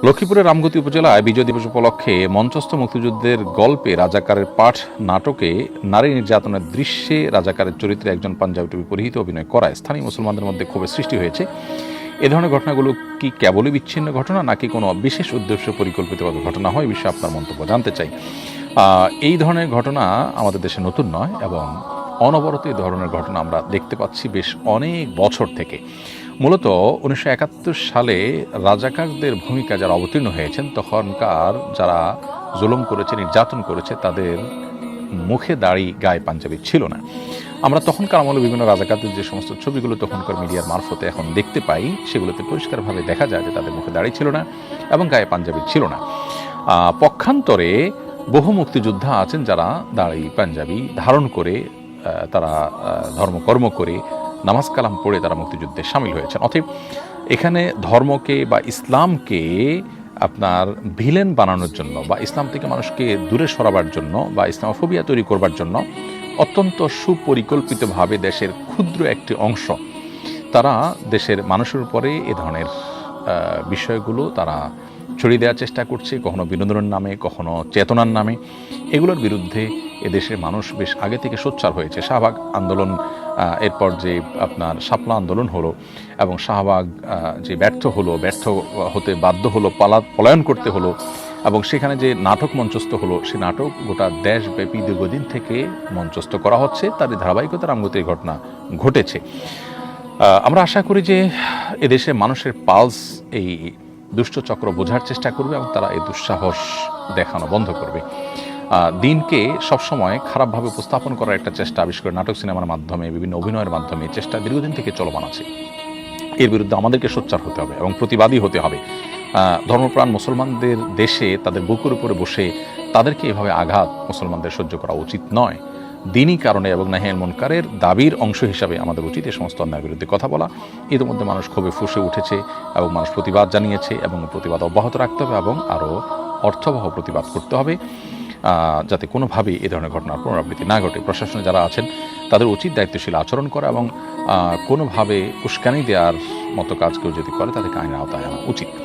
লক্ষ্মীপুরের রামগতি উপজেলায় বিজয় দিবস উপলক্ষে মঞ্চস্থ মুক্তিযুদ্ধের গল্পে রাজাকারের পাঠ নাটকে নারী নির্যাতনের দৃশ্যে রাজাকারের চরিত্রে একজন পাঞ্জাবি টুপি পরিহিত অভিনয় করায় স্থানীয় মুসলমানদের মধ্যে ক্ষোভের সৃষ্টি হয়েছে। এ ধরনের ঘটনাগুলো কি কেবলই বিচ্ছিন্ন ঘটনা নাকি কোনো বিশেষ উদ্দেশ্য পরিকল্পিতভাবে ঘটনা হয়, এই বিষয়ে আপনার মন্তব্য জানতে চাই। এই ধরনের ঘটনা আমাদের দেশে নতুন নয় এবং অনবরত এই ধরনের ঘটনা আমরা দেখতে পাচ্ছি বেশ অনেক বছর থেকে। মূলত 1971 সালে রাজাকারদের ভূমিকা যারা অবতীর্ণ হয়েছেন তখনকার যারা জুলুম করেছে, নির্যাতন করেছে, তাদের মুখে দাড়ি, গায়ে পাঞ্জাবি ছিল না। আমরা তখনকার আমলে বিভিন্ন রাজাকারদের যে সমস্ত ছবিগুলো তখনকার মিডিয়ার মারফতে এখন দেখতে পাই, সেগুলোতে পরিষ্কারভাবে দেখা যায় যে তাদের মুখে দাড়ি ছিল না এবং গায়ে পাঞ্জাবি ছিল না। পক্ষান্তরে বহু মুক্তিযোদ্ধা আছেন যারা দাড়ি পাঞ্জাবি ধারণ করে, তারা ধর্মকর্ম করে, নামাজ কালাম পড়ে তারা মুক্তিযুদ্ধে সামিল হয়েছেন। অতএব এখানে ধর্মকে বা ইসলামকে আপনার ভিলেন বানানোর জন্য বা ইসলাম থেকে মানুষকে দূরে সরাবার জন্য বা ইসলামোফোবিয়া তৈরি করবার জন্য অত্যন্ত সুপরিকল্পিতভাবে দেশের ক্ষুদ্র একটি অংশ তারা দেশের মানুষের উপরে এ ধরনের বিষয়গুলো তারা ছড়িয়ে দেওয়ার চেষ্টা করছে, কখনো বিনোদনের নামে, কখনো চেতনার নামে। এগুলোর বিরুদ্ধে এদেশের মানুষ বেশ আগে থেকে সোচ্চার হয়েছে। শাহবাগ আন্দোলন, এরপর যে আপনার শাপলা আন্দোলন হলো এবং শাহবাগ যে ব্যর্থ হতে বাধ্য হলো, পলায়ন করতে হলো এবং সেখানে যে নাটক মঞ্চস্থ হলো, সে নাটক গোটা দেশব্যাপী দীর্ঘদিন থেকে মঞ্চস্থ করা হচ্ছে। তারই ধারাবাহিকতা রামগতির ঘটনা ঘটেছে। আমরা আশা করি যে এদেশে মানুষের পালস এই দুষ্টচক্র বোঝার চেষ্টা করবে এবং তারা এই দুঃসাহস দেখানো বন্ধ করবে। দিনকে সবসময় খারাপভাবে উপস্থাপন করার একটা চেষ্টা, বিশেষ করে নাটক সিনেমার মাধ্যমে, বিভিন্ন অভিনয়ের মাধ্যমে চেষ্টা দীর্ঘদিন থেকে চলমান আছে। এর বিরুদ্ধে আমাদেরকে সোচ্চার হতে হবে এবং প্রতিবাদী হতে হবে। ধর্মপ্রাণ মুসলমানদের দেশে তাদের বুকের উপরে বসে তাদেরকে এভাবে আঘাত মুসলমানদের সহ্য করা উচিত নয়। দিনই কারণে এবং নাহিয়ান মুনকারের দাবির অংশ হিসাবে আমাদের উচিত এই সমস্ত অন্যায়ের বিরুদ্ধে কথা বলা। ইতিমধ্যে মানুষ ক্ষোভে ফুঁসে উঠেছে এবং মানুষ প্রতিবাদ জানিয়েছে এবং প্রতিবাদ অব্যাহত রাখতে হবে এবং আরও অর্থবহ প্রতিবাদ করতে হবে যাতে কোনোভাবেই এ ধরনের ঘটনার পুনরাবৃত্তি না ঘটে। প্রশাসনে যারা আছেন তাদের উচিত দায়িত্বশীল আচরণ করা এবং কোনোভাবে উস্কানি দেওয়ার মতো কাজ কেউ যদি করে তাদেরকে আইনের আওতায় আনা উচিত।